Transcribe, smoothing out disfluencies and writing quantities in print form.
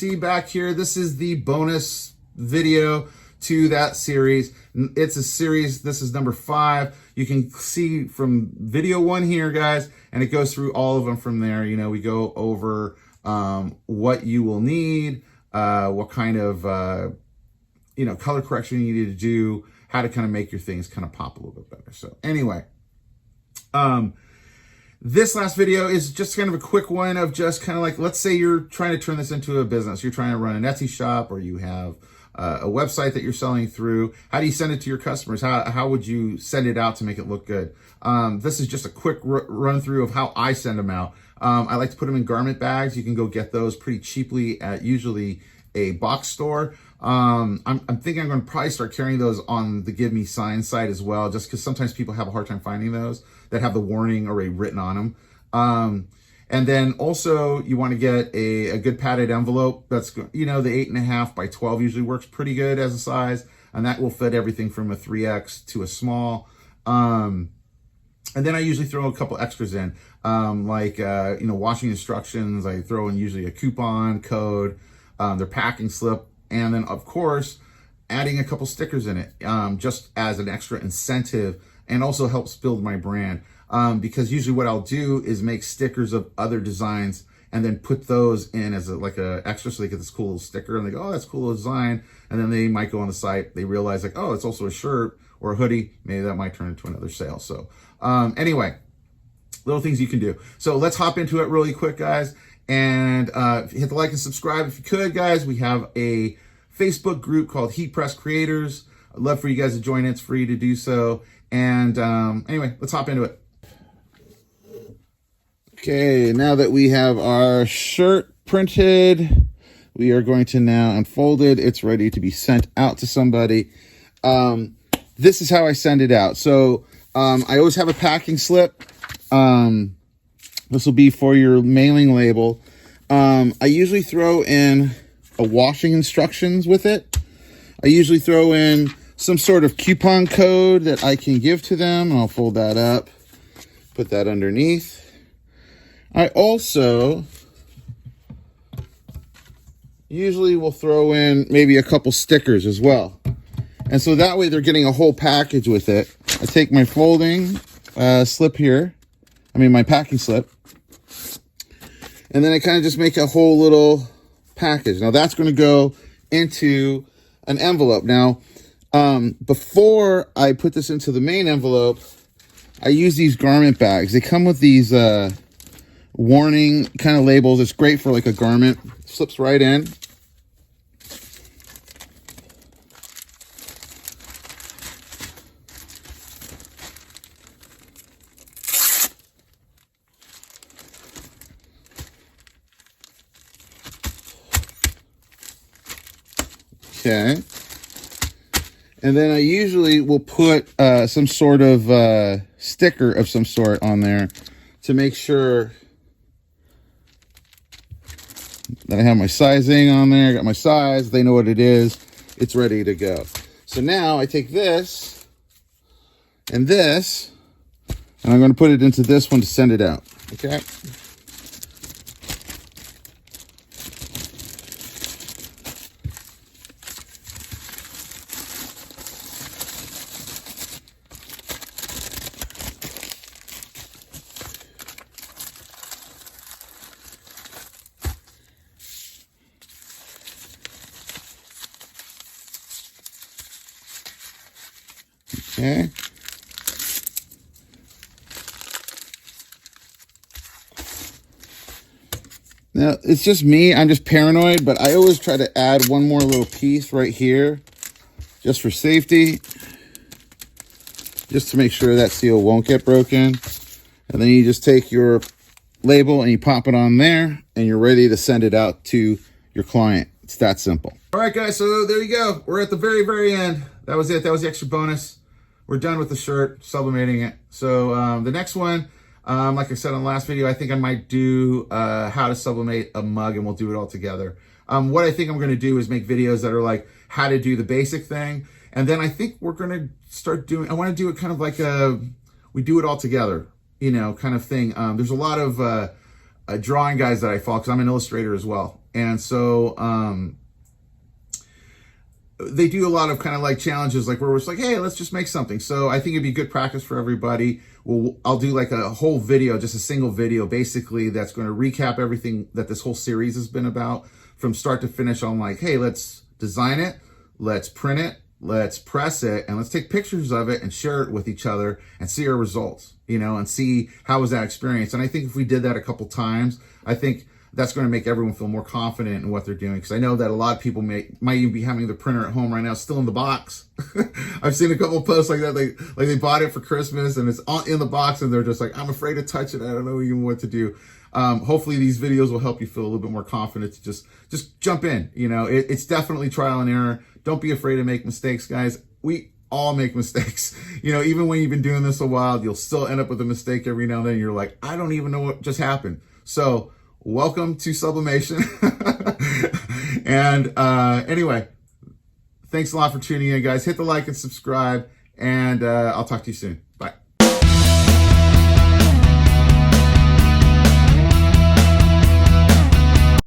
see back here, this is the bonus video to that series. It's a series, this is number 5. You can see from video 1 here, guys, and it goes through all of them from there. You know, we go over what you will need, what kind of, you know, color correction you need to do, how to kind of make your things kind of pop a little bit better. So anyway, this last video is just kind of a quick one of just kind of like, let's say you're trying to turn this into a business. You're trying to run an Etsy shop, or you have a website that you're selling through. How do you send it to your customers? How would you send it out to make it look good? This is just a quick run through of how I send them out. I like to put them in garment bags. You can go get those pretty cheaply at usually a box store. I'm thinking I'm going to probably start carrying those on the Give Me Sign site as well, just because sometimes people have a hard time finding those that have the warning already written on them. And then also you want to get a good padded envelope. That's, you know, the 8.5 by 12 usually works pretty good as a size, and that will fit everything from a 3X to a small. And then I usually throw a couple extras in, like, you know, washing instructions. I throw in usually a coupon code, their packing slip, and then of course, adding a couple stickers in it, just as an extra incentive, and also helps build my brand. Because usually what I'll do is make stickers of other designs and then put those in as like a extra, so they get this cool little sticker and they go, oh, that's a cool little design. And then they might go on the site, they realize like, oh, it's also a shirt or a hoodie. Maybe that might turn into another sale. So anyway, little things you can do. So let's hop into it really quick, guys. And hit the like and subscribe if you could, guys. We have a Facebook group called Heat Press Creators. I'd love for you guys to join. It's free to do so. And anyway, let's hop into it. Okay, now that we have our shirt printed, we are going to now unfold it. It's ready to be sent out to somebody. This is how I send it out. So I always have a packing slip. This will be for your mailing label. I usually throw in a washing instructions with it. I usually throw in some sort of coupon code that I can give to them. I'll fold that up, put that underneath. I also usually will throw in maybe a couple stickers as well. And so that way they're getting a whole package with it. I take my folding slip here, my packing slip, and then I kind of just make a whole little package. Now that's going to go into an envelope. Now, before I put this into the main envelope, I use these garment bags. They come with these warning kind of labels. It's great for like a garment. Slips right in. Okay. And then I usually will put some sort of sticker of some sort on there to make sure that I have my sizing on there. I got my size. They know what it is. It's ready to go. So now I take this and this, and I'm going to put it into this one to send it out. Okay. Okay. Now, it's just me. I'm just paranoid, but I always try to add one more little piece right here just for safety, just to make sure that seal won't get broken. And then you just take your label and you pop it on there, and you're ready to send it out to your client. It's that simple. All right, guys, so there you go. We're at the very, very end. That was it. That was the extra bonus. We're done with the shirt, sublimating it. So the next one, like I said on the last video, I think I might do how to sublimate a mug, and we'll do it all together. What I think I'm going to do is make videos that are like how to do the basic thing. And then I think we're going to start doing, I want to do it kind of like we do it all together, you know, kind of thing. There's a lot of drawing guys that I follow, because I'm an illustrator as well. And so they do a lot of kind of like challenges, like where it's like, hey, let's just make something. So I think it'd be good practice for everybody. Well, I'll do like a whole video, just a single video, basically, that's going to recap everything that this whole series has been about from start to finish on like, hey, let's design it, let's print it, let's press it, and let's take pictures of it and share it with each other and see our results, you know, and see how was that experience. And I think if we did that a couple times, I think that's going to make everyone feel more confident in what they're doing. Because I know that a lot of people might even be having their printer at home right now, still in the box. I've seen a couple of posts like that. They bought it for Christmas and it's in the box, and they're just like, I'm afraid to touch it. I don't know even what to do. Hopefully these videos will help you feel a little bit more confident to just jump in. You know, it's definitely trial and error. Don't be afraid to make mistakes, guys. We all make mistakes. You know, even when you've been doing this a while, you'll still end up with a mistake every now and then. You're like, I don't even know what just happened. So welcome to Sublimation. And anyway, thanks a lot for tuning in, guys. Hit the like and subscribe, and I'll talk to you soon. Bye.